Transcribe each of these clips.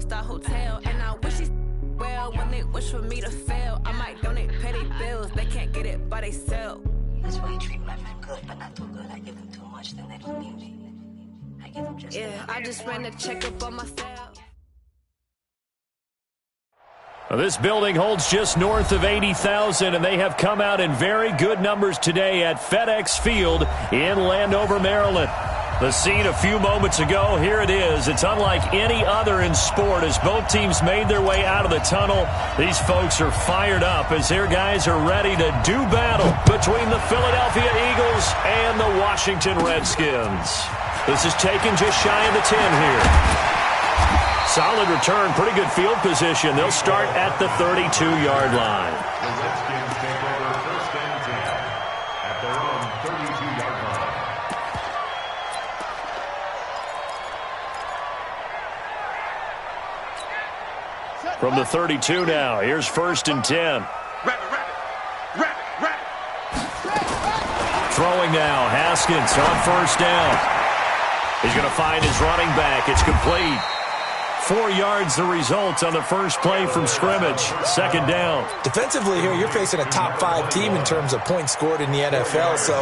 five-star hotel. And I wish she well when they wish for me to fail. I might donate petty bills, they can't get it by themselves. That's why you treat my men good, but not too good. I give them too much, then they don't need me. I give them just I just ran a checkup on myself. This building holds just north of 80,000, and they have come out in very good numbers today at FedEx Field in Landover, Maryland. The scene a few moments ago, here it is. It's unlike any other in sport as both teams made their way out of the tunnel. These folks are fired up as their guys are ready to do battle between the Philadelphia Eagles and the Washington Redskins. This is taken just shy of the 10 here. Solid return, pretty good field position. They'll start at the 32-yard line. The Redskins take over first and 10 at their own 32-yard line. From the 32 now, here's first and 10. Throwing now, Haskins on first down. He's going to find his running back. It's complete. 4 yards the result on the first play from scrimmage. Second down. Defensively here, you're facing a top-5 team in terms of points scored in the NFL. So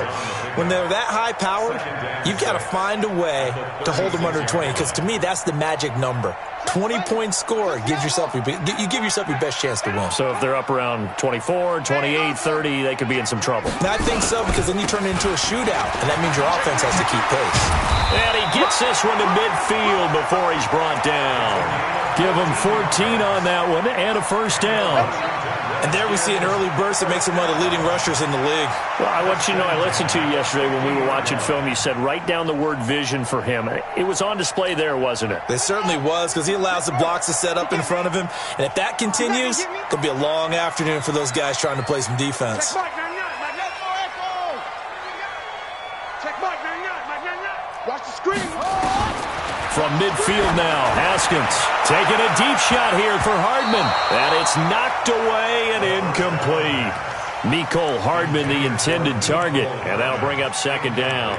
when they're that high-powered, you've got to find a way to hold them under 20. Because to me, that's the magic number. 20-point score gives yourself you give yourself your best chance to win. So if they're up around 24, 28, 30, they could be in some trouble. I think so, because then you turn it into a shootout, and that means your offense has to keep pace. And he gets this one to midfield before he's brought down. Give him 14 on that one and a first down. And there we see an early burst that makes him one of the leading rushers in the league. Well, I want you to know, I listened to you yesterday when we were watching film. You said write down the word vision for him. It was on display there, wasn't it? It certainly was, because he allows the blocks to set up in front of him. And if that continues, it could be a long afternoon for those guys trying to play some defense. Watch the screen. From midfield now, Haskins taking a deep shot here for Hardman. And it's knocked away and incomplete. Mecole Hardman, the intended target. And that'll bring up second down.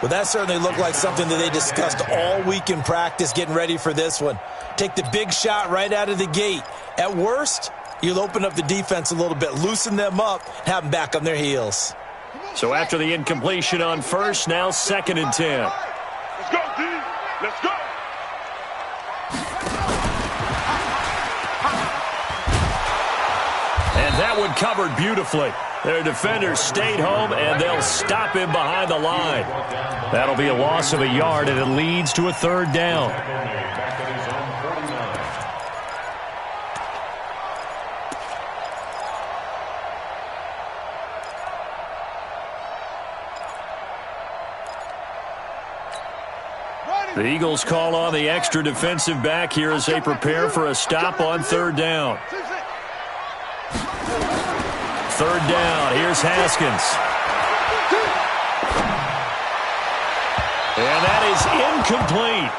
Well, that certainly looked like something that they discussed all week in practice, getting ready for this one. Take the big shot right out of the gate. At worst, you'll open up the defense a little bit, loosen them up, have them back on their heels. So after the incompletion on first, now second and 10. Let's go, D. Let's go. And that one covered beautifully. Their defenders stayed home, and they'll stop him behind the line. That'll be a loss of a yard, and it leads to a third down. The Eagles call on the extra defensive back here as they prepare for a stop on third down. Third down, here's Haskins. And that is incomplete.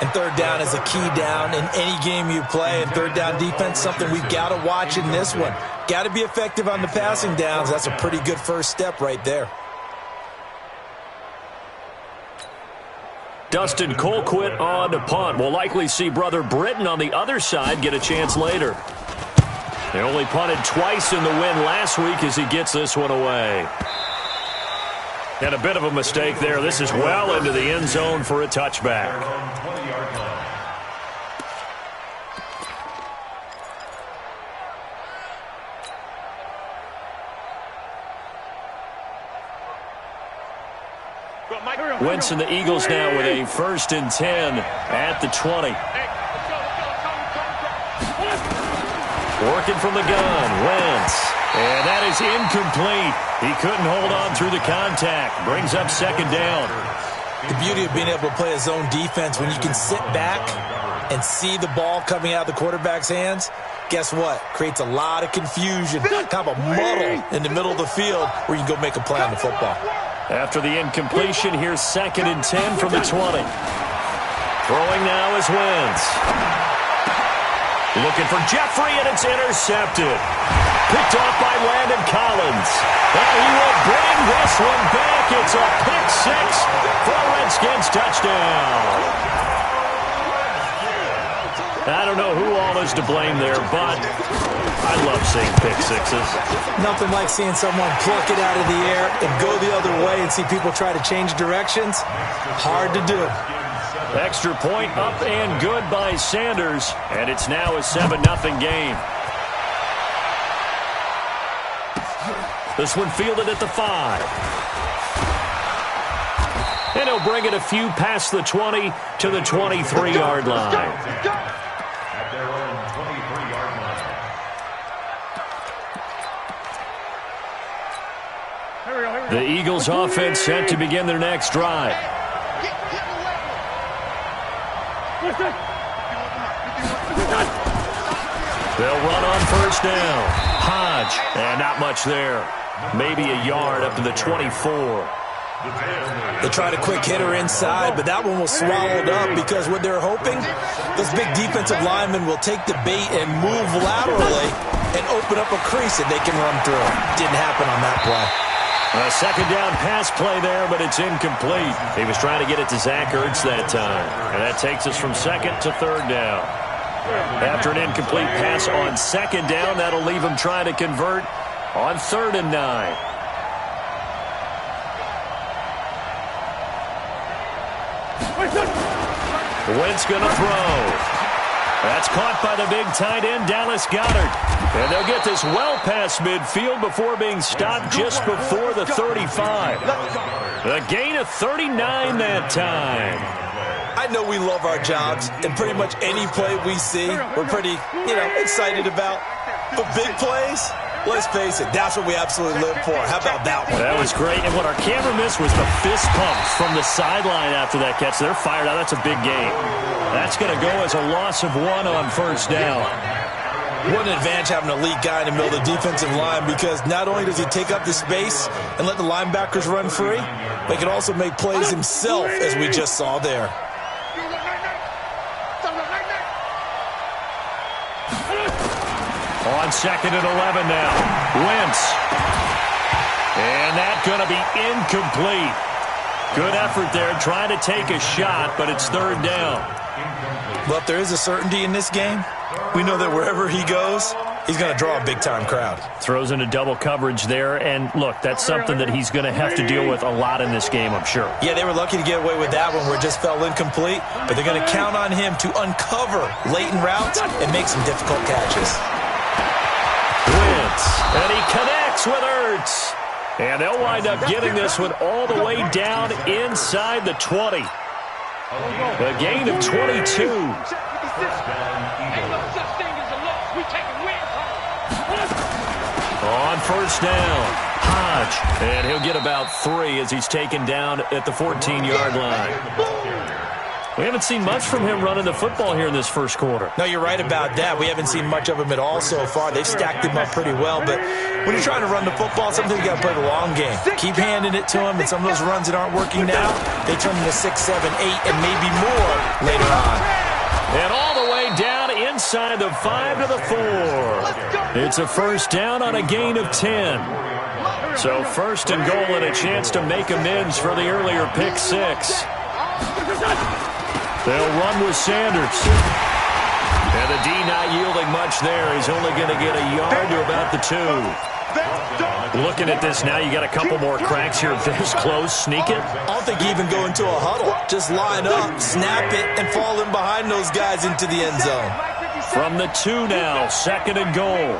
And third down is a key down in any game you play. And third down defense, something we've got to watch in this one. Got to be effective on the passing downs. That's a pretty good first step right there. Dustin Colquitt on to punt. We'll likely see brother Britton on the other side get a chance later. They only punted twice in the win last week as he gets this one away. And a bit of a mistake there. This is well into the end zone for a touchback. Wentz and the Eagles now with a first and 10 at the 20. Working from the gun, Wentz. And that is incomplete. He couldn't hold on through the contact. Brings up second down. The beauty of being able to play a zone defense when you can sit back and see the ball coming out of the quarterback's hands, guess what? Creates a lot of confusion, kind of a muddle in the middle of the field where you can go make a play on the football. After the incompletion, here's second and 10 from the 20. Throwing now is Wentz. Looking for Jeffrey, and it's intercepted. Picked off by Landon Collins. And he will bring this one back. It's a pick six for a Redskins touchdown. I don't know who all is to blame there, but I love seeing pick sixes. Nothing like seeing someone pluck it out of the air and go the other way and see people try to change directions. Hard to do. Extra point up and good by Sanders, and it's now a 7-0 game. This one fielded at the 5. And he'll bring it a few past the 20 to the 23-yard line. At their own 23-yard line. The Eagles offense set to begin their next drive. They'll run on first down. Hodge, and not much there. Maybe a yard up to the 24. They tried a quick hitter inside, but that one was swallowed up because what they're hoping, those big defensive linemen will take the bait and move laterally and open up a crease that they can run through. Didn't happen on that play. A second down pass play there, but it's incomplete. He was trying to get it to Zach Ertz that time. And that takes us from second to third down. After an incomplete pass on second down, that'll leave him trying to convert on 3rd and 9. Wentz going to throw. That's caught by the big tight end, Dallas Goedert. And they'll get this well past midfield before being stopped just before the 35. A gain of 39 that time. I know we love our jobs, and pretty much any play we see, we're pretty, excited about. But big plays, let's face it, that's what we absolutely live for. How about that one? That was great. And what our camera missed was the fist pumps from the sideline after that catch. They're fired out. That's a big gain. That's going to go as a loss of 1 on first down. What an advantage having an elite guy in the middle of the defensive line, because not only does he take up the space and let the linebackers run free, but he can also make plays himself, as we just saw there. On 2nd and 11 now. Wentz. And that's going to be incomplete. Good effort there, trying to take a shot, but it's 3rd down. Well, if there is a certainty in this game, we know that wherever he goes, he's going to draw a big-time crowd. Throws into double coverage there, and look, that's something that he's going to have to deal with a lot in this game, I'm sure. Yeah, they were lucky to get away with that one where it just fell incomplete, but they're going to count on him to uncover latent routes and make some difficult catches. Wentz, and he connects with Ertz. And they'll wind up getting this one all the way down inside the 20. A gain of 22. On first down, Hodge, and he'll get about 3 as he's taken down at the 14-yard line. We haven't seen much from him running the football here in this first quarter. No, you're right about that. We haven't seen much of him at all so far. They've stacked him up pretty well, but when you're trying to run the football, sometimes you got to play the long game. Keep handing it to him, and some of those runs that aren't working now, they turn into 6, 7, 8, and maybe more later on. And all the way down inside the 5 to the 4. It's a first down on a gain of 10. So 1st and goal and a chance to make amends for the earlier pick 6. They'll run with Sanders. And the D not yielding much there. He's only going to get a yard to about the 2. Looking at this now, you got a couple more cracks here this close. Sneak it. I don't think you even go into a huddle. Just line up, snap it, and fall in behind those guys into the end zone. From the 2 now, 2nd and goal.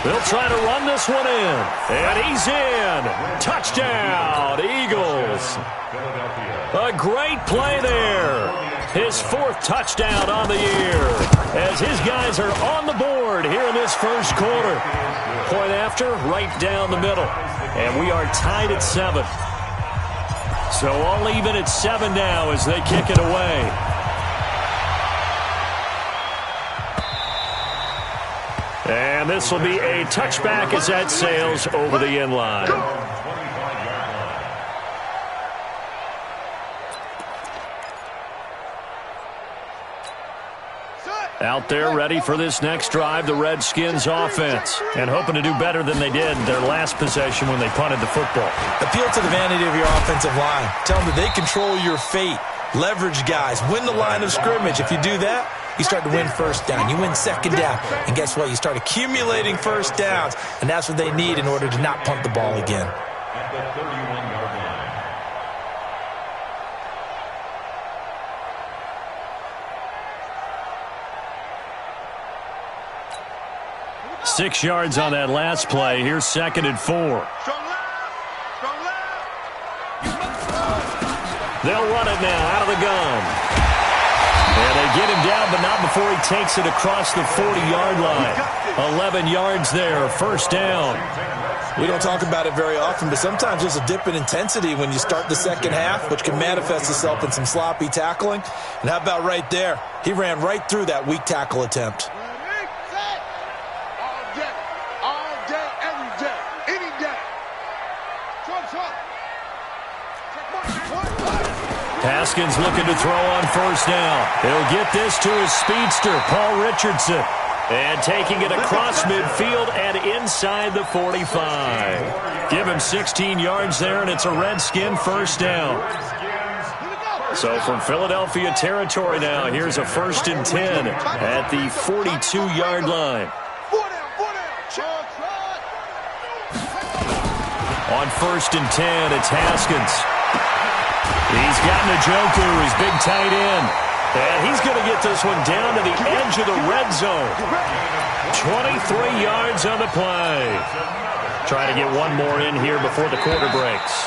They'll try to run this one in. And he's in. Touchdown, Eagles. A great play there. His 4th touchdown on the year. As his guys are on the board here in this first quarter. Point after, right down the middle. And we are tied at 7. So all even at 7 now as they kick it away. And this will be a touchback as that sails over the end line. Out there ready for this next drive, the Redskins offense. And hoping to do better than they did their last possession when they punted the football. Appeal to the vanity of your offensive line. Tell them that they control your fate. Leverage guys. Win the line of scrimmage. If you do that, you start to win first down. You win second down. And guess what? You start accumulating first downs. And that's what they need in order to not punt the ball again. At the 31-yard line. 6 yards on that last play. Here's 2nd and 4. They'll run it now out of the gun. And they get him down, but not before he takes it across the 40-yard line. 11 yards there, first down. We don't talk about it very often, but sometimes there's a dip in intensity when you start the second half, which can manifest itself in some sloppy tackling. And how about right there? He ran right through that weak tackle attempt. Haskins looking to throw on first down. He'll get this to his speedster, Paul Richardson. And taking it across midfield and inside the 45. Give him 16 yards there, and it's a Redskin first down. So from Philadelphia territory now, here's a 1st and 10 at the 42-yard line. On 1st and 10, it's Haskins. He's got Njoku, his big tight end. And he's going to get this one down to the edge of the red zone. 23 yards on the play. Trying to get one more in here before the quarter breaks.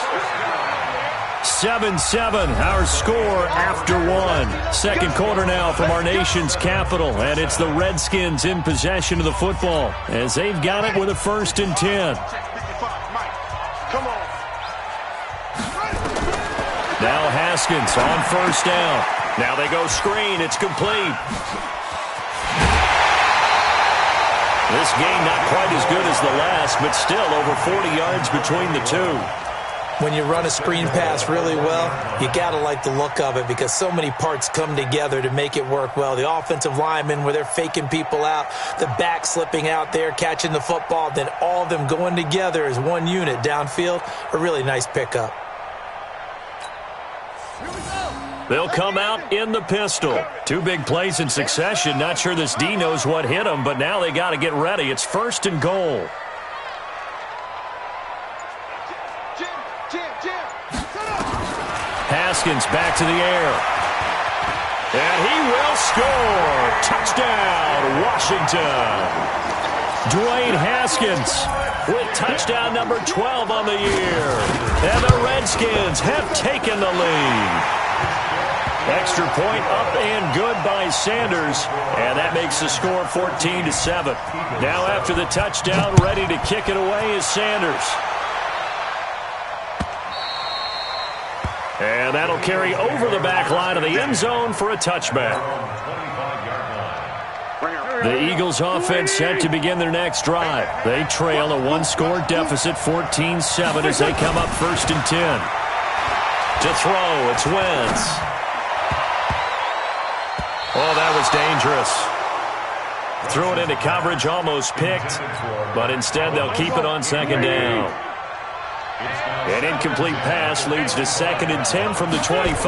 7-7, our score after one. Second quarter now from our nation's capital. And it's the Redskins in possession of the football as they've got it with a 1st and 10. Now Haskins on first down. Now they go screen. It's complete. This game not quite as good as the last, but still over 40 yards between the two. When you run a screen pass really well, you got to like the look of it because so many parts come together to make it work well. The offensive linemen where they're faking people out, the back slipping out there, catching the football, then all of them going together as one unit downfield. A really nice pickup. They'll come out in the pistol. 2 big plays in succession. Not sure this D knows what hit him, but now they got to get ready. It's 1st and goal. Haskins back to the air. And he will score. Touchdown, Washington. Dwayne Haskins with touchdown number 12 on the year. And the Redskins have taken the lead. Extra point up and good by Sanders. And that makes the score 14-7. Now after the touchdown, ready to kick it away is Sanders. And that'll carry over the back line of the end zone for a touchback. The Eagles offense set to begin their next drive. They trail a 1-score deficit, 14-7 as they come up 1st and 10. To throw, it's Wentz. Oh, that was dangerous. Threw it into coverage, almost picked, but instead they'll keep it on 2nd down. An incomplete pass leads to 2nd and 10 from the 25.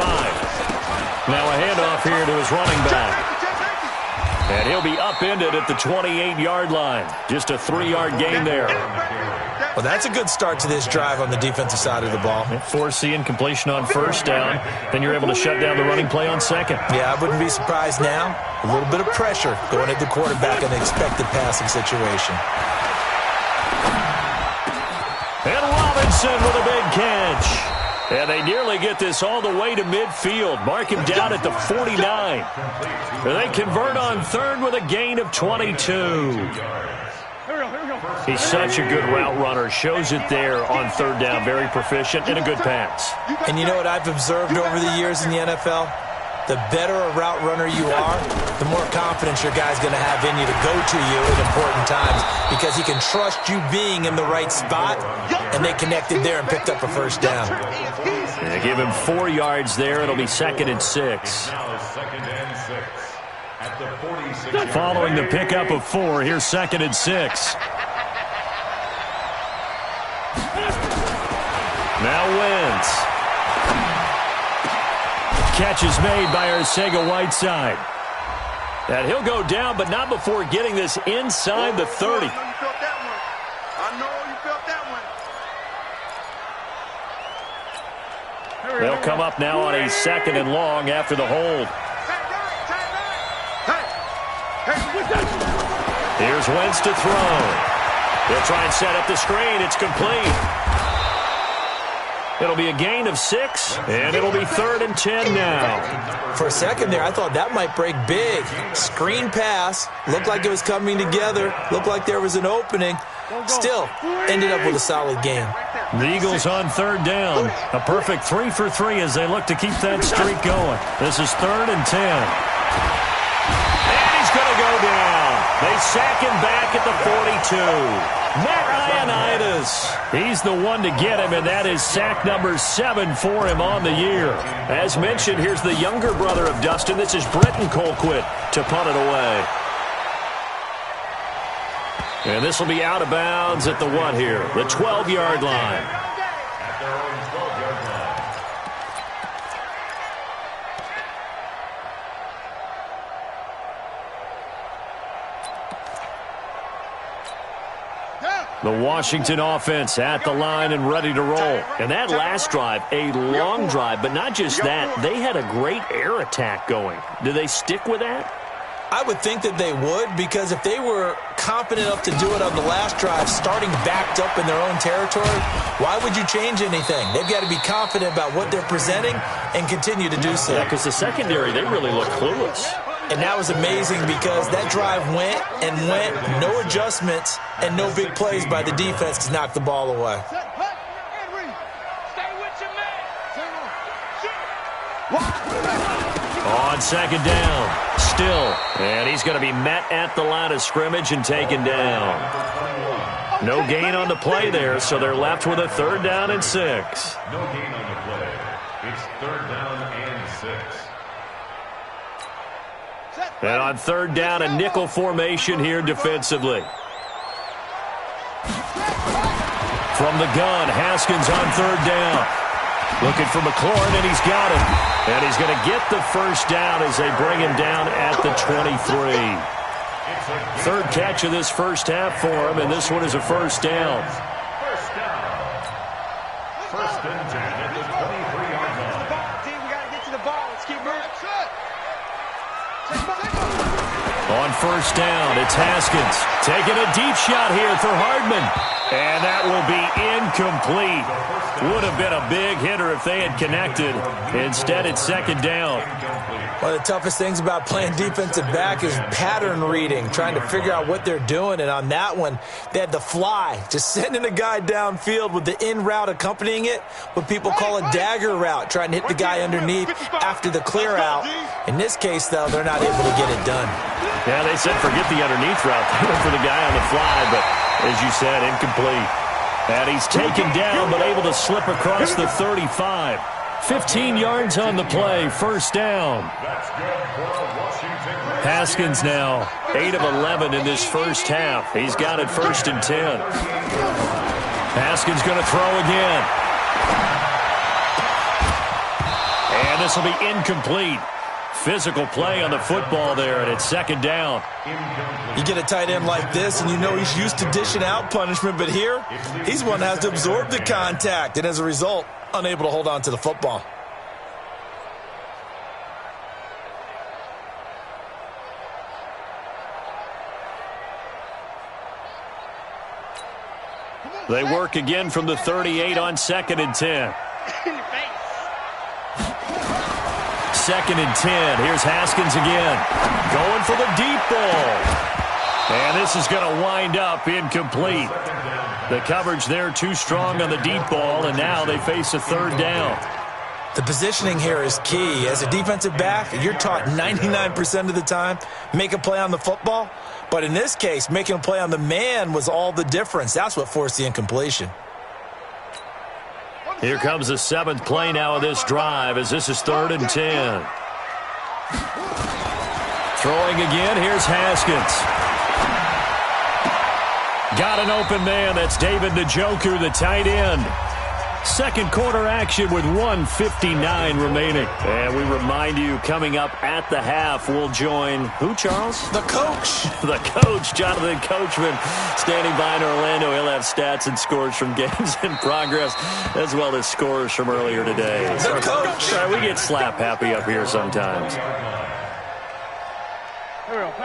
Now a handoff here to his running back. And he'll be upended at the 28-yard line. Just a 3-yard gain there. Well, that's a good start to this drive on the defensive side of the ball. Force the incompletion on first down. Then you're able to shut down the running play on second. Yeah, I wouldn't be surprised now. A little bit of pressure going at the quarterback in the expected passing situation. And Robinson with a big catch. And they nearly get this all the way to midfield. Mark him down at the 49. And they convert on 3rd with a gain of 22. He's such a good route runner. Shows it there on 3rd down. Very proficient and a good pass. And you know what I've observed over the years in the NFL? The better a route runner you are, the more confidence your guy's going to have in you to go to you at important times because he can trust you being in the right spot, and they connected there and picked up a first down. They give him 4 yards there. It'll be 2nd and 6. Following the pickup of 4, here's 2nd and 6. Now Wentz. catch is made by Arcega-Whiteside. And he'll go down, but not before getting this inside the 30. I know you felt that one. I know you felt that one. They'll come up now on a 2nd and long after the hold. Here's Wentz to throw. He'll try and set up the screen. It's complete. It'll be a gain of 6, and it'll be 3rd and 10 now. For a second there, I thought that might break big. Screen pass. Looked like it was coming together. Looked like there was an opening. Still, ended up with a solid game. The Eagles on 3rd down. A perfect 3 for 3 as they look to keep that streak going. This is 3rd and 10. And he's going to go down. They sack him back at the 42. Matt Ioannidis. He's the one to get him, and that is sack number 7 for him on the year. As mentioned, here's the younger brother of Dustin. This is Britton Colquitt to punt it away. And this will be out of bounds at the what here? The 12-yard line. At their own 12-yard line. The Washington offense at the line and ready to roll. And that last drive, a long drive, but not just that. They had a great air attack going. Do they stick with that? I would think that they would, because if they were confident enough to do it on the last drive, starting backed up in their own territory, why would you change anything? They've got to be confident about what they're presenting and continue to do so. Yeah, because the secondary, they really look clueless. And that was amazing because that drive went and went, no adjustments and no big plays by the defense to knock the ball away. On 2nd down, still, and he's going to be met at the line of scrimmage and taken down. No gain on the play there, so they're left with a 3rd down and 6. No gain on the play. It's 3rd down and 6. And on 3rd down, a nickel formation here defensively. From the gun, Haskins on 3rd down. Looking for McLaurin, and he's got him. And he's going to get the 1st down as they bring him down at the 23. 3rd catch of this first half for him, and this one is a 1st down. 1st down. 1st and 10 at the 23-yard line. Team, we got to get to the ball. Let's keep moving. On 1st down, it's Haskins taking a deep shot here for Hardman. And that will be incomplete. Would have been a big hitter if they had connected. Instead, it's 2nd down. One of the toughest things about playing defensive back is pattern reading, trying to figure out what they're doing. And on that one, they had the fly, just sending a guy downfield with the in route accompanying it, what people call a dagger route, trying to hit the guy underneath after the clear out. In this case, though, they're not able to get it done. Yeah, they said forget the underneath route. They went for the guy on the fly, but as you said, incomplete. And he's taken down, but able to slip across the 35. 15 yards on the play, 1st down. Haskins now, 8 of 11 in this first half. He's got it 1st and 10. Haskins going to throw again. And this will be incomplete. Physical play on the football there, and it's 2nd down. You get a tight end like this, and you know he's used to dishing out punishment, but here, he's one that has to absorb the contact, and as a result, unable to hold on to the football. They work again from the 38 on 2nd and 10. 2nd and 10. Here's Haskins again. Going for the deep ball. And this is going to wind up incomplete. The coverage there too strong on the deep ball, and now they face a 3rd down. The positioning here is key. As a defensive back, you're taught 99% of the time, make a play on the football. But in this case, making a play on the man was all the difference. That's what forced the incompletion. Here comes the 7th play now of this drive as this is 3rd and 10. Throwing again, here's Haskins. Got an open man, that's David Njoku, the tight end. Second quarter action with 1:59 remaining. And we remind you, coming up at the half, we'll join who, Charles? The coach. The coach, Jonathan Coachman, standing by in Orlando. He'll have stats and scores from games in progress, as well as scores from earlier today. The coach. Sorry, we get slap happy up here sometimes.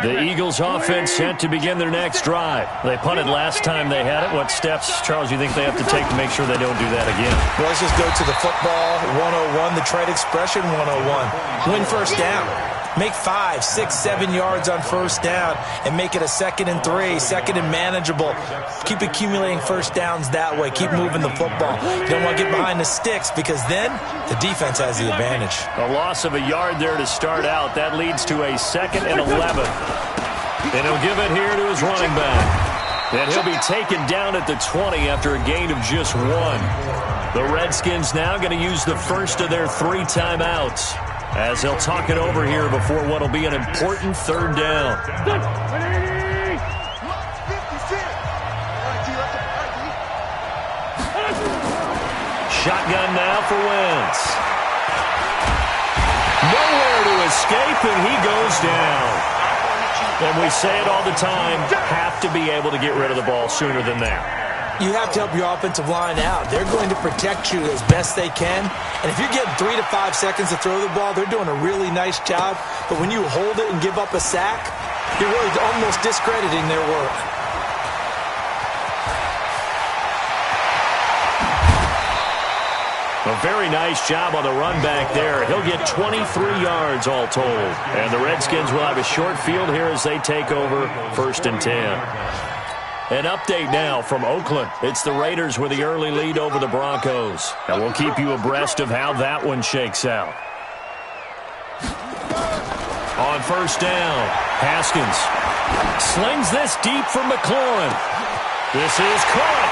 The Eagles offense set to begin their next drive. They punted last time they had it. What steps, Charles, you think they have to take to make sure they don't do that again? Well, let's just go to the football 101, the trade expression 101. Win first down. Make 5, 6, 7 yards on first down and make it a 2nd and 3, 2nd and manageable. Keep accumulating first downs that way. Keep moving the football. You don't want to get behind the sticks because then the defense has the advantage. A loss of a yard there to start out. That leads to a 2nd and 11. And he'll give it here to his running back. And he'll be taken down at the 20 after a gain of just 1. The Redskins now going to use the first of their 3 timeouts, as they'll talk it over here before what will be an important third down. Shotgun now for Wentz. Nowhere to escape, and he goes down. And we say it all the time, have to be able to get rid of the ball sooner than that. You have to help your offensive line out. They're going to protect you as best they can. And if you're getting 3 to 5 seconds to throw the ball, they're doing a really nice job. But when you hold it and give up a sack, you're really almost discrediting their work. A very nice job on the run back there. He'll get 23 yards all told. And the Redskins will have a short field here as they take over 1st and 10. An update now from Oakland. It's the Raiders with the early lead over the Broncos. And we'll keep you abreast of how that one shakes out. On first down, Haskins slings this deep for McLaurin. This is caught.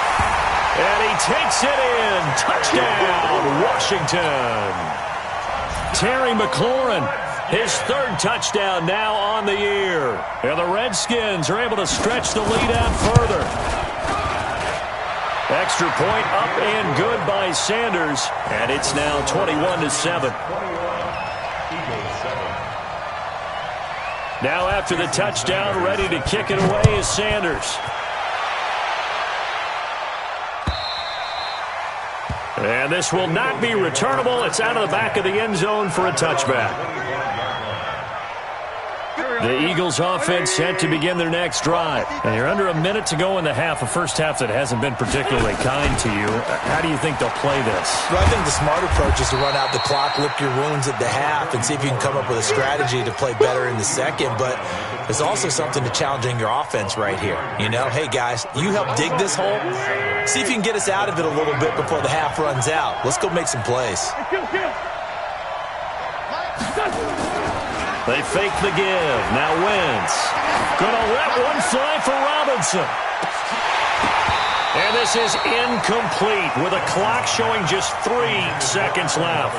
And he takes it in. Touchdown, Washington. Terry McLaurin, his 3rd touchdown now on the year. And the Redskins are able to stretch the lead out further. Extra point up and good by Sanders. And it's now 21-7. Now after the touchdown, ready to kick it away is Sanders. And this will not be returnable. It's out of the back of the end zone for a touchback. The Eagles offense set to begin their next drive. And you're under a minute to go in the half, a first half that hasn't been particularly kind to you. How do you think they'll play this? Well, I think the smart approach is to run out the clock, lick your wounds at the half, and see if you can come up with a strategy to play better in the second. But there's also something to challenging your offense right here. You know, hey, guys, you help dig this hole. See if you can get us out of it a little bit before the half runs out. Let's go make some plays. They fake the give. Now Wentz gonna let one fly for Robinson. And this is incomplete with a clock showing just 3 seconds left.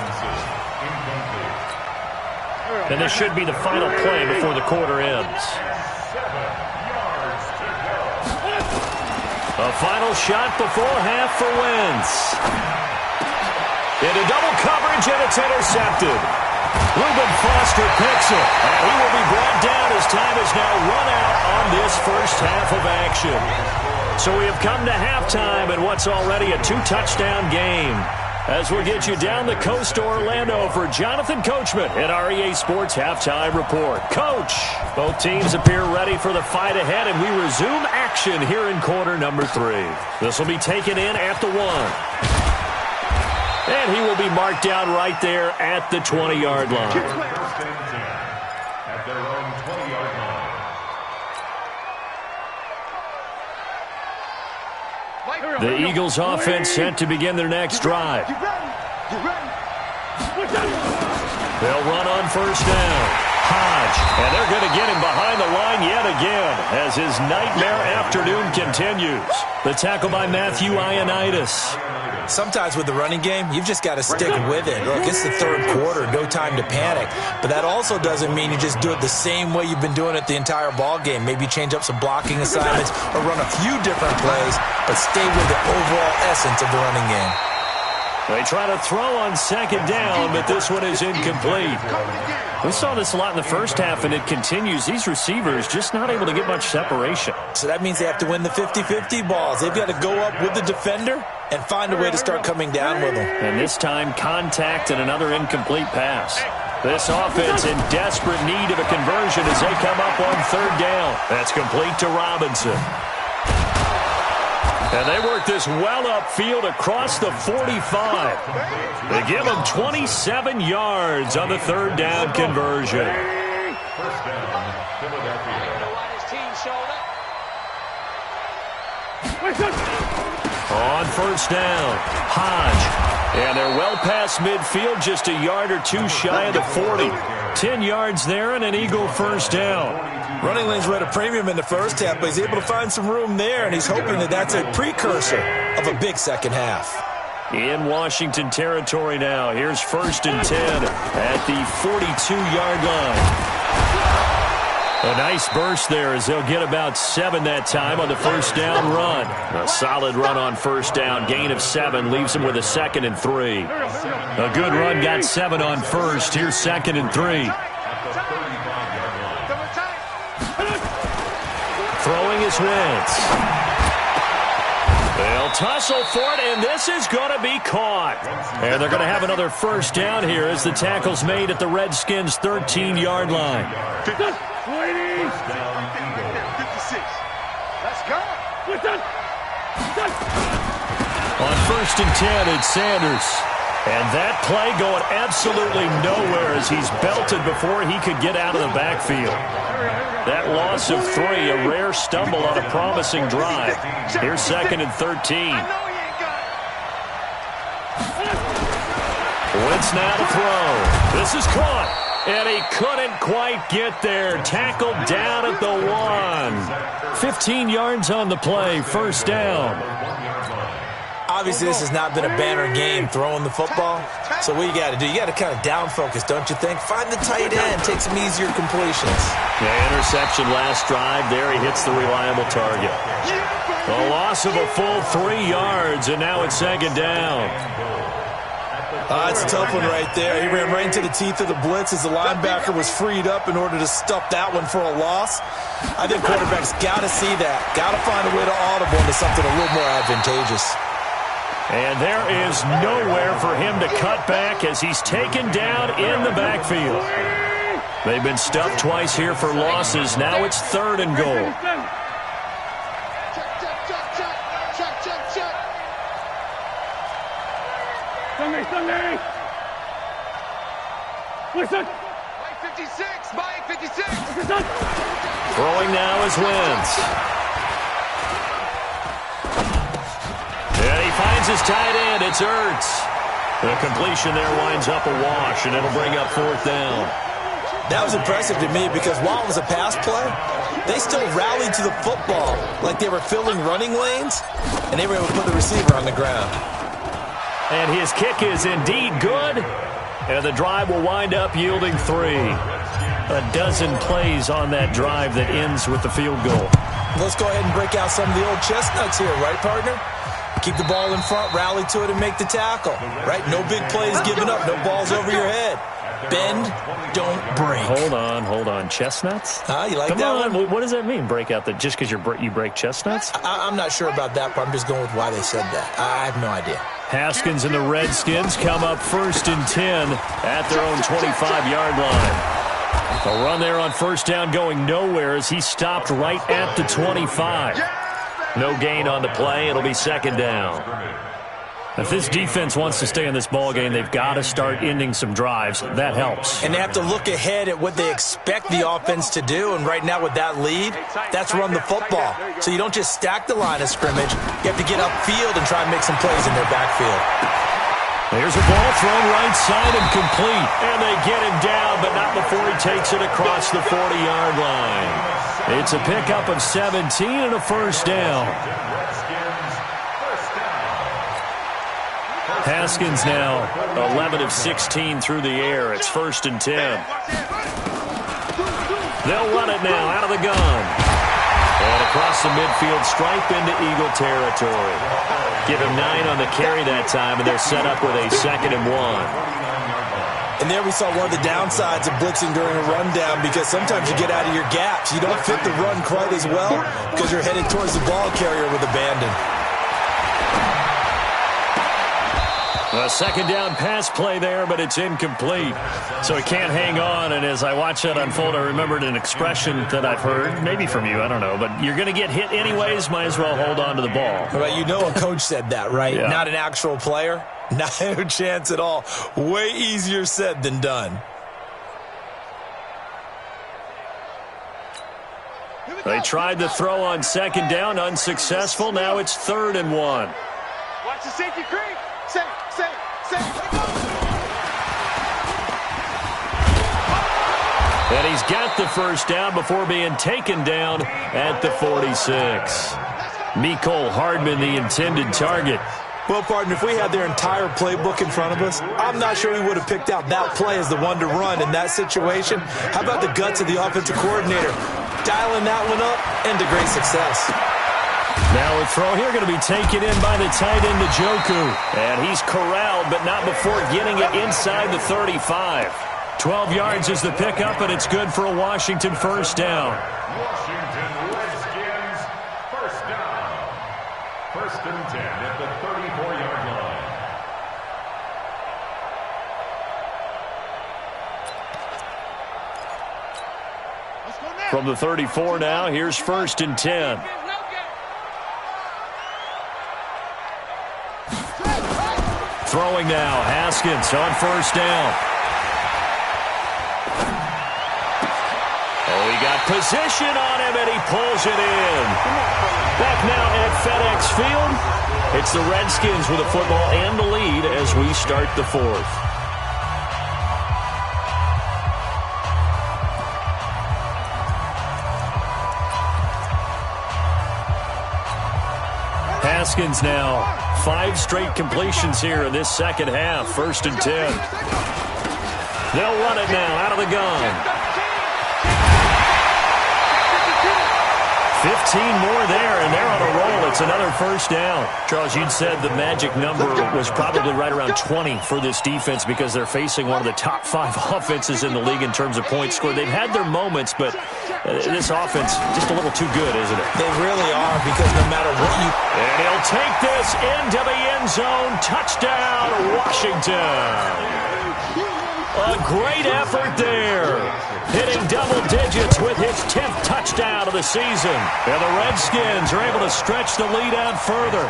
And this should be the final play before the quarter ends. A final shot before half for Wentz. Into double coverage, and it's intercepted. Reuben Foster picks it, and he will be brought down as time is now run out on this first half of action. So we have come to halftime in what's already a 2-touchdown game. As we'll get you down the coast to Orlando for Jonathan Coachman at our EA Sports Halftime Report. Coach, both teams appear ready for the fight ahead, and we resume action here in quarter number 3. This will be taken in at the 1. And he will be marked down right there at the 20-yard line. At their own 20-yard line. The Eagles offense set to begin their next drive. They'll run on first down. Hodge, and they're going to get him behind the line yet again as his nightmare afternoon continues. The tackle by Matthew Ioannidis. Sometimes with the running game, you've just got to stick with it. Look, it's the 3rd quarter, no time to panic. But that also doesn't mean you just do it the same way you've been doing it the entire ball game. Maybe change up some blocking assignments or run a few different plays, but stay with the overall essence of the running game. They try to throw on second down, but this one is incomplete. We saw this a lot in the first half, and it continues. These receivers just not able to get much separation. So that means they have to win the 50-50 balls. They've got to go up with the defender and find a way to start coming down with them. And this time, contact and another incomplete pass. This offense in desperate need of a conversion as they come up on third down. That's complete to Robinson. And they work this well upfield across the 45. They give them 27 yards on the third down conversion. First down, Philadelphia. On first down, Hodge. And they're well past midfield, just a yard or two shy of the 40. 10 yards there and an Eagle first down. Running lanes were at a premium in the first half, but he's able to find some room there, and he's hoping that that's a precursor of a big second half. In Washington territory now. Here's first and 10 at the 42-yard line. A nice burst there as they'll get about 7 that time on the first down run. A solid run on first down. Gain of 7 leaves them with a 2nd and 3. A good run got 7 on first. Here's 2nd and 3. Throwing his Wentz. They'll tussle for it, and this is going to be caught. And they're going to have another first down here as the tackle's made at the Redskins' 13-yard line. 56. Let's go. On first and 10, it's Sanders. And that play going absolutely nowhere as he's belted before he could get out of the backfield. That loss of 3, a rare stumble on a promising drive. Here's 2nd and 13. Wentz now to throw. This is caught. And he couldn't quite get there. Tackled down at the 1. 15 yards on the play. First down. Obviously, this has not been a banner game throwing the football. So what you got to do, you got to kind of down focus, don't you think? Find the tight end. Take some easier completions. Yeah, interception last drive. There he hits the reliable target. A loss of a full 3 yards, and now it's second down. That's a tough one right there. He ran right into the teeth of the blitz as the linebacker was freed up in order to stuff that one for a loss. I think quarterbacks got to see that. Got to find a way to audible into something a little more advantageous. And there is nowhere for him to cut back as he's taken down in the backfield. They've been stuffed twice here for losses. Now it's 3rd and goal. Sunday. Listen. Mike 56. Mike 56. Throwing now is Wentz. And he finds his tight end. It's Ertz. The completion there winds up a wash, and it'll bring up 4th down. That was impressive to me because while it was a pass play, they still rallied to the football like they were filling running lanes, and they were able to put the receiver on the ground. And his kick is indeed good, and the drive will wind up yielding 3. A dozen plays on that drive that ends with the field goal. Let's go ahead and break out some of the old chestnuts here, right, partner? Keep the ball in front, rally to it, and make the tackle, right? No big plays given up, no balls over your head. Bend, don't break. Hold on. Chestnuts? You like Come that on. one? What does that mean, break out? Just because you break chestnuts? I'm not sure about that part. I'm just going with why they said that. I have no idea. Haskins and the Redskins come up 1st and 10 at their own 25-yard line. A run there on first down going nowhere as he stopped right at the 25. No gain on the play. It'll be 2nd down. If this defense wants to stay in this ballgame, they've got to start ending some drives. That helps. And they have to look ahead at what they expect the offense to do. And right now with that lead, that's run the football. So you don't just stack the line of scrimmage. You have to get upfield and try and make some plays in their backfield. There's a ball thrown right side and complete. And they get him down, but not before he takes it across the 40-yard line. It's a pickup of 17 and a first down. Haskins now 11 of 16 through the air. It's 1st and 10. They'll run it now out of the gun. And across the midfield stripe into Eagle territory. Give him 9 on the carry that time, and they're set up with a 2nd and 1. And there we saw one of the downsides of blitzing during a rundown, because sometimes you get out of your gaps. You don't fit the run quite as well because you're headed towards the ball carrier with abandon. A 2nd down pass play there, but it's incomplete. So he can't hang on, and as I watch that unfold, I remembered an expression that I've heard, maybe from you, I don't know, but you're going to get hit anyways, might as well hold on to the ball. Well, you know a coach said that, right? Yeah. Not an actual player? No chance at all. Way easier said than done. They tried the throw on 2nd down, unsuccessful. Now it's 3rd and 1. Watch the safety creep. Safe. And he's got the 1st down before being taken down at the 46. Mecole Hardman, the intended target. Well, partner, if we had their entire playbook in front of us, I'm not sure we would have picked out that play as the one to run in that situation. How about the guts of the offensive coordinator? Dialing that one up into great success. Now a throw here going to be taken in by the tight end, Njoku. And he's corralled, but not before getting it inside the 35. 12 yards is the pickup, and it's good for a Washington 1st down. Washington Redskins, 1st down. 1st and 10 at the 34-yard line. From the 34 now, here's 1st and 10. Throwing now, Haskins on 1st down. Oh, he got position on him, and he pulls it in. Back now at FedEx Field, it's the Redskins with the football and the lead as we start the 4th. Haskins now, 5 straight completions here in this 2nd half. 1st and 10. They'll run it now out of the gun. 15 more there, and they're on a roll. It's another 1st down. Charles, you'd said the magic number was probably right around 20 for this defense because they're facing one of the top 5 offenses in the league in terms of points scored. They've had their moments, but this offense just a little too good, isn't it? They really are, because no matter what you... And he'll take this into the end zone. Touchdown, Washington. A great effort there. Hitting double digits with his 10th touchdown of the season. And the Redskins are able to stretch the lead out further.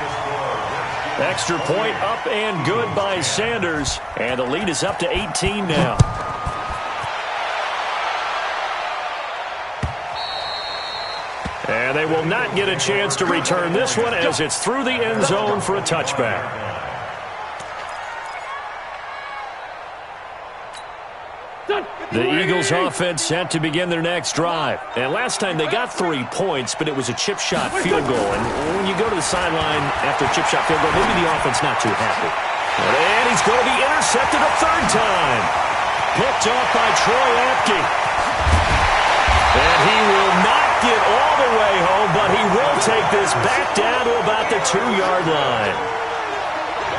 Extra point up and good by Sanders. And the lead is up to 18 now. And they will not get a chance to return this one as it's through the end zone for a touchback. The Eagles offense set to begin their next drive. And last time they got 3 points, but it was a chip shot field goal. And when you go to the sideline after a chip shot field goal, maybe the offense not too happy. And he's going to be intercepted a 3rd time. Picked off by Troy Apke. And he will not get all the way home, but he will take this back down to about the 2-yard line.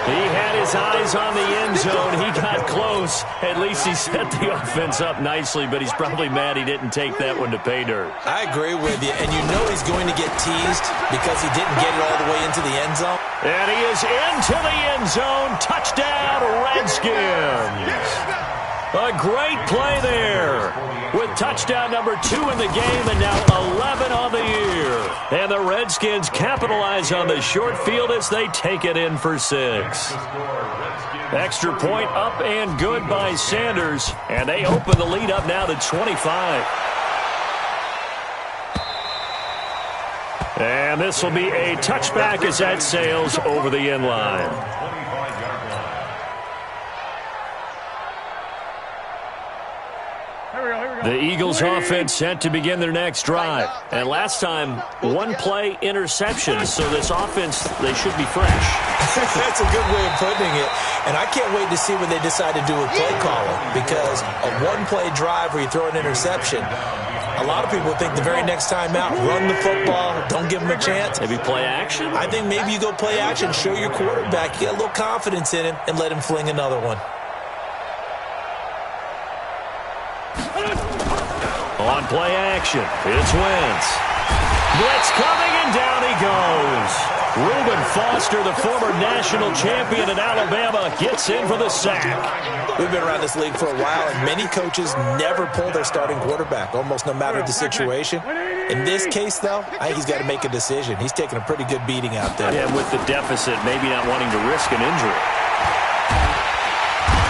He had his eyes on the end zone. He got close. At least he set the offense up nicely, but he's probably mad he didn't take that one to pay dirt. I agree with you, and you know he's going to get teased because he didn't get it all the way into the end zone. And he is into the end zone. Touchdown, Redskins. A great play there with touchdown number 2 in the game and now 11 on the year. And the Redskins capitalize on the short field as they take it in for 6. Extra point up and good by Sanders. And they open the lead up now to 25. And this will be a touchback as that sails over the end line. The Eagles offense set to begin their next drive. And last time, one-play interception. So this offense, they should be fresh. That's a good way of putting it. And I can't wait to see what they decide to do with play calling. Because a one-play drive where you throw an interception, a lot of people think the very next time out, run the football, don't give them a chance. Maybe play action? I think maybe you go play action, show your quarterback, you get a little confidence in him, and let him fling another one. On play action, it's Wentz. Blitz coming, and down he goes. Reuben Foster, the former national champion in Alabama, gets in for the sack. We've been around this league for a while, and many coaches never pull their starting quarterback, almost no matter the situation. In this case, though, I think he's got to make a decision. He's taking a pretty good beating out there. Yeah, with the deficit, maybe not wanting to risk an injury.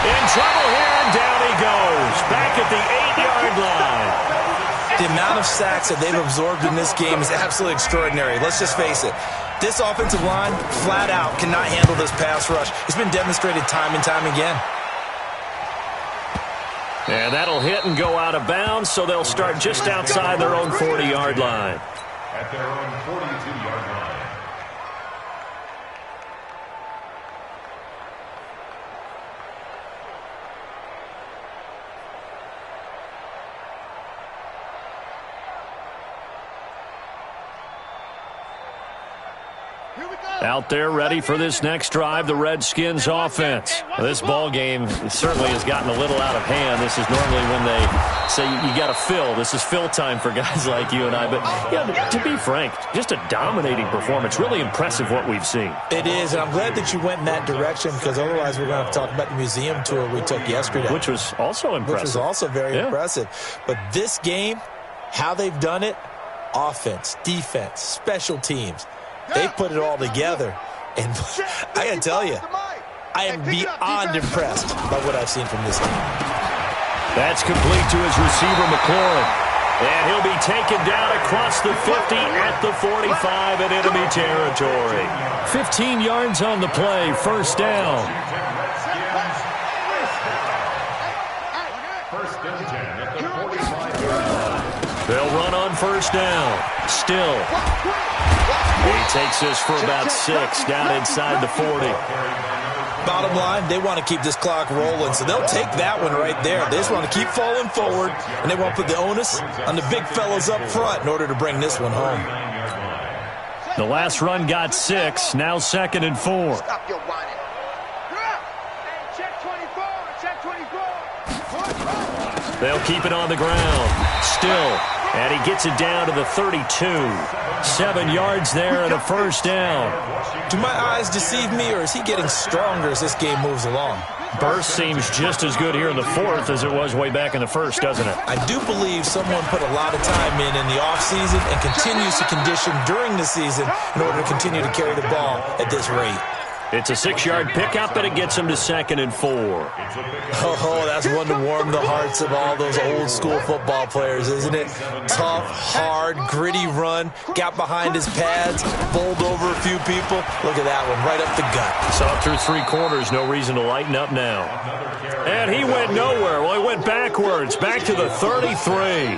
In trouble here, and down he goes. Back at the 8-yard line. The amount of sacks that they've absorbed in this game is absolutely extraordinary. Let's just face it. This offensive line, flat out, cannot handle this pass rush. It's been demonstrated time and time again. And that'll hit and go out of bounds, so they'll start just outside their own 40-yard line. At their own 42-yard line. Out there ready for this next drive, the Redskins offense. This ball game certainly has gotten a little out of hand. This is normally when they say you got to fill. This is fill time for guys like you and I. But yeah, to be frank, just a dominating performance. Really impressive what we've seen. It is, and I'm glad that you went in that direction because otherwise we're going to have to talk about the museum tour we took yesterday. Which was also impressive. Which was also very impressive. But this game, how they've done it, offense, defense, special teams, they put it all together. And I got to tell you, I am beyond impressed by what I've seen from this team. That's complete to his receiver, McLaurin. And he'll be taken down across the 50 at the 45 in enemy territory. 15 yards on the play, first down. First and 10 at the 45-yard line. They'll run on first down. Still. He takes this for about 6 down inside the 40. Bottom line, they want to keep this clock rolling, so they'll take that one right there. They just want to keep falling forward, and they want to put the onus on the big fellas up front in order to bring this one home. The last run got 6, now 2nd and 4. Stop your whining. Check 24, check 24. They'll keep it on the ground. Still. And he gets it down to the 32. 7 yards there and a first down. Do my eyes deceive me, or is he getting stronger as this game moves along? Burst seems just as good here in the 4th as it was way back in the 1st, doesn't it? I do believe someone put a lot of time in the offseason and continues to condition during the season in order to continue to carry the ball at this rate. It's a 6-yard pickup, and it gets him to 2nd and 4. Oh, that's one to warm the hearts of all those old-school football players, isn't it? Tough, hard, gritty run, got behind his pads, bowled over a few people. Look at that one, right up the gut. Saw through 3 quarters, no reason to lighten up now. And he went nowhere. Well, he went backwards, back to the 33.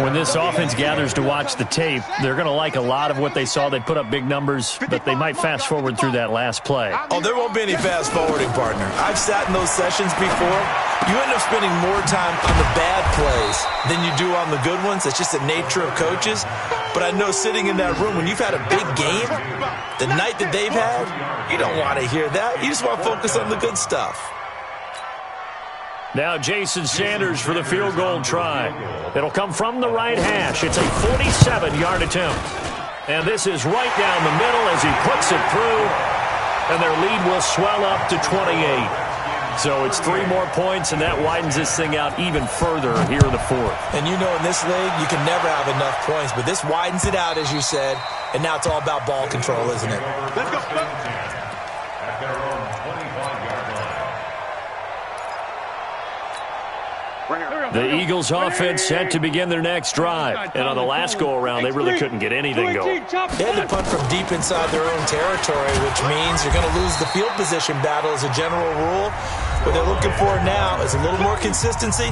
When this offense gathers to watch the tape, they're going to like a lot of what they saw. They put up big numbers, but they might fast forward through that last play. Oh, there won't be any fast forwarding, partner. I've sat in those sessions before. You end up spending more time on the bad plays than you do on the good ones. It's just the nature of coaches. But I know sitting in that room, when you've had a big game, the night that they've had, you don't want to hear that. You just want to focus on the good stuff. Now Jason Sanders for the field goal try. It'll come from the right hash. It's a 47-yard attempt. And this is right down the middle as he puts it through. And their lead will swell up to 28. So it's 3 more points, and that widens this thing out even further here in the 4th. And you know in this league, you can never have enough points. But this widens it out, as you said. And now it's all about ball control, isn't it? Let's go. At their own 25-yard line. The Eagles offense set to begin their next drive. And on the last go-around, they really couldn't get anything going. They had to punt from deep inside their own territory, which means you're going to lose the field position battle as a general rule. What they're looking for now is a little more consistency,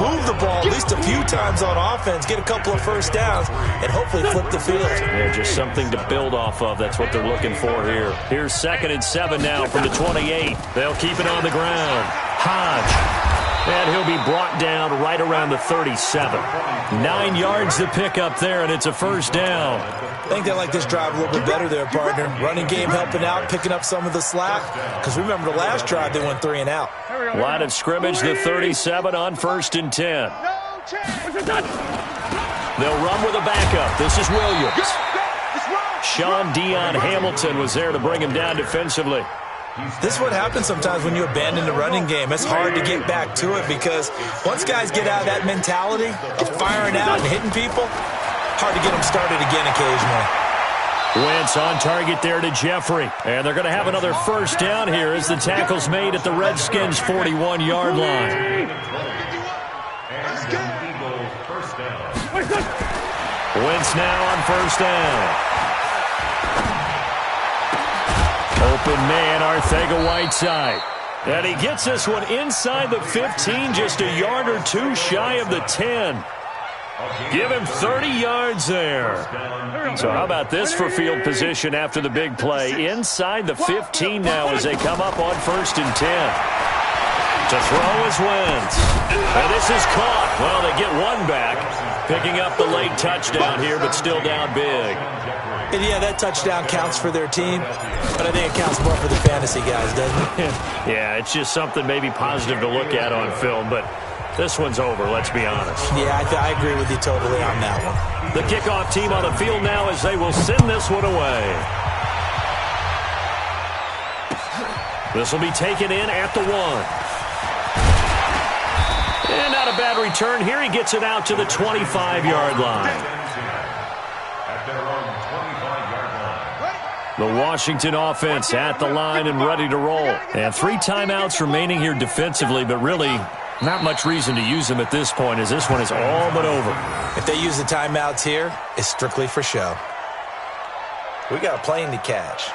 move the ball at least a few times on offense, get a couple of first downs, and hopefully flip the field. Yeah, just something to build off of. That's what they're looking for here. Here's 2nd and 7 now from the 28. They'll keep it on the ground. Hodge. And he'll be brought down right around the 37. 9 yards to pick up there, and it's a first down. I think they like this drive a little bit better there, partner. Running game helping out, picking up some of the slack. Because remember the last drive, they went 3 and out. Line of scrimmage, the 37 on 1st and 10. They'll run with a backup. This is Williams. Sean Dion Hamilton was there to bring him down defensively. This is what happens sometimes when you abandon the running game. It's hard to get back to it because once guys get out of that mentality of firing out and hitting people, hard to get them started again occasionally. Wentz on target there to Jeffrey. And they're going to have another first down here as the tackle's made at the Redskins' 41-yard line. Wentz now on first down. Open man, Arcega-Whiteside. And he gets this one inside the 15, just a yard or two shy of the 10. Give him 30 yards there. So how about this for field position after the big play? Inside the 15 now as they come up on 1st and 10. To throw is Wentz. And this is caught. Well, they get one back, picking up the late touchdown here, but still down big. And yeah, that touchdown counts for their team, but I think it counts more for the fantasy guys, doesn't it? Yeah, it's just something maybe positive to look at on film, but this one's over, let's be honest. Yeah, I agree with you totally on that one. The kickoff team on the field now as they will send this one away. This will be taken in at the 1. And not a bad return here. He gets it out to the 25-yard line. The Washington offense at the line and ready to roll. And 3 timeouts remaining here defensively, but really not much reason to use them at this point as this one is all but over. If they use the timeouts here, it's strictly for show. We got a plane to catch.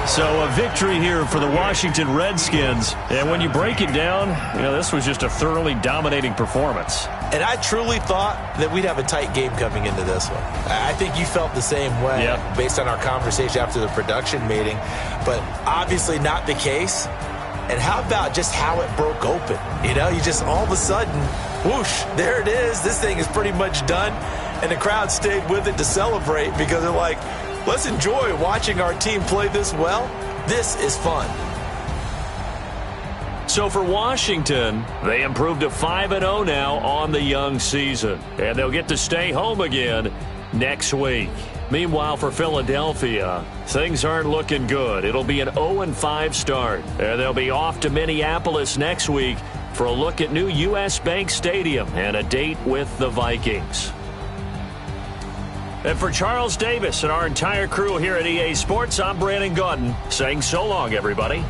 So a victory here for the Washington Redskins. And when you break it down, this was just a thoroughly dominating performance. And I truly thought that we'd have a tight game coming into this one. I think you felt the same way based on our conversation after the production meeting. But obviously not the case. And how about just how it broke open? You just all of a sudden, whoosh, there it is. This thing is pretty much done. And the crowd stayed with it to celebrate because they're like, let's enjoy watching our team play this well. This is fun. So for Washington, they improved to 5-0 now on the young season. And they'll get to stay home again next week. Meanwhile, for Philadelphia, things aren't looking good. It'll be an 0-5 start. And they'll be off to Minneapolis next week for a look at new U.S. Bank Stadium and a date with the Vikings. And for Charles Davis and our entire crew here at EA Sports, I'm Brandon Gaudin saying so long, everybody.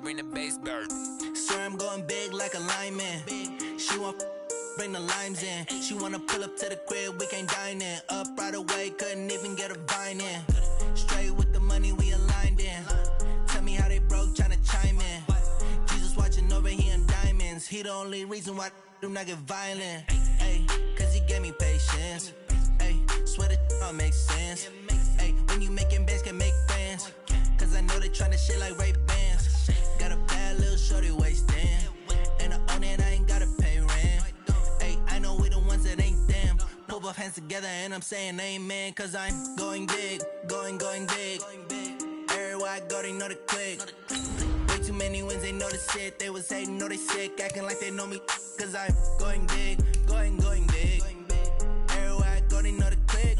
bring the bass bird. Swear I'm going big like a lineman. She want bring the limes in. She wanna pull up to the crib, we can't dine in. Up right away, couldn't even get a vine in. Straight with the money, we aligned in. Tell me how they broke, tryna chime in. Jesus watching over, he in diamonds. He the only reason why I do not get violent. Ay, cause he gave me patience. Ay, swear that all makes sense. Ay, when you making bands, can make friends. Cause I know they tryna shit like Ray-Bans. Got a bad little shorty wasting. And I own it, I ain't gotta pay rent. Ay, I know we the ones that ain't them. Pull both hands together and I'm saying amen. Cause I'm going big, going big. Everywhere I go, they know the click. Way too many wins, they know the shit. They was hating, know they sick, acting like they know me. Cause I'm going big, going big. Everywhere I go, they know the click.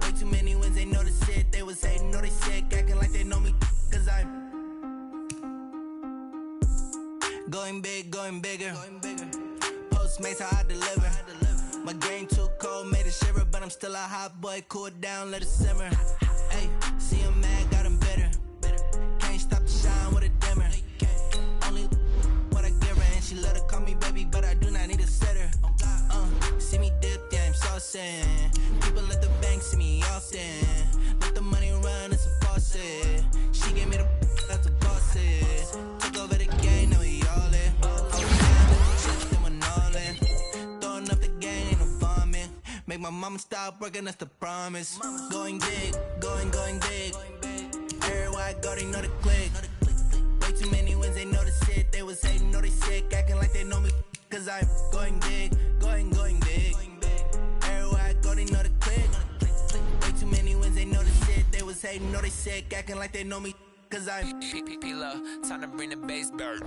Way too many wins, they know the shit. They was hating, know they sick, acting like they know me. Cause I'm going big, going bigger. Postmates how I deliver. My game too cold, made it shiver, but I'm still a hot boy. Cool it down, let it simmer. Hey, see him mad, got him bitter. Can't stop the shine with a dimmer. Only what I give her, and she let her call me baby, but I do not need a sitter. See me dip, yeah, I'm saucing. People at the bank see me often. Let the money run, it's a faucet. She gave me the that's a faucet. Took over the game, now we all in. I was down with the chips, then we're all in. Throwing up the game, ain't no bombing. Make my mama stop working, that's the promise. Going big, going big. Everywhere I go, they know the click. Way too many wins, they know the shit. They was hating, know they sick, acting like they know me. Cause I'm going big, going big. Everywhere I go, they know the click. Way too many wins, they know the shit. They was hating, know they sick, acting like they know me. Cause I'm P-P-P-Love, time to bring the bass bird.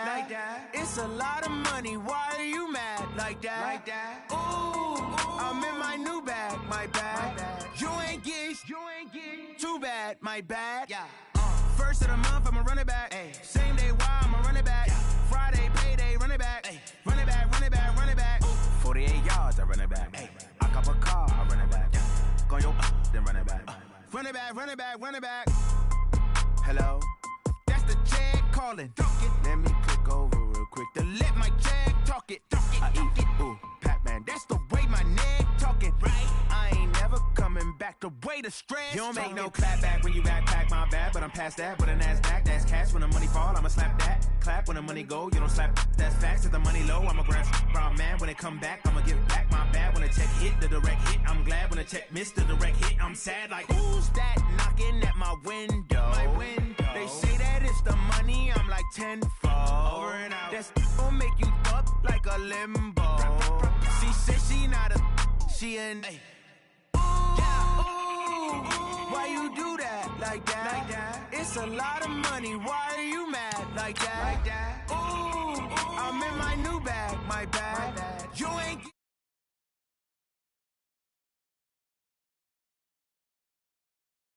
Like that. It's a lot of money. Why are you mad like that? Ooh, I'm in my new bag. My bad. You ain't getting too bad. My bad. Yeah. First of the month, I'ma run it back. Ay. Same day, why I'ma run it back. Yeah. Friday, payday, run it back. Ay. Run it back, run it back, run it back. 48 yards, I run it back. Ay. I cop a car, I run it back. Go yo, then run it back. Run it back, run it back, run it back. Hello? That's the check calling. Let me click over real quick to let my check talk it. I eat it. Ooh, Pac-Man, that's the way my neck talking. Right? I ain't never coming back the way the stress. You don't make no clap back when you backpack, my bad. But I'm past that with a NASDAQ. That's cash when the money fall, I'ma slap that. Clap when the money go, you don't slap. That's facts. If the money low, I'ma grab brown man. When it come back, I'ma give back my bad. When the check hit, the direct hit. I'm glad when the check missed the direct hit. I'm sad like, who's that knocking at my window? My window. They say that it's the money, I'm like tenfold. Over and out. That's gon' make you up like a limbo. She said she not a, she an. Ay. Why you do that like that? It's a lot of money. Why are you mad like that? Ooh, I'm in my new bag. My bad. You ain't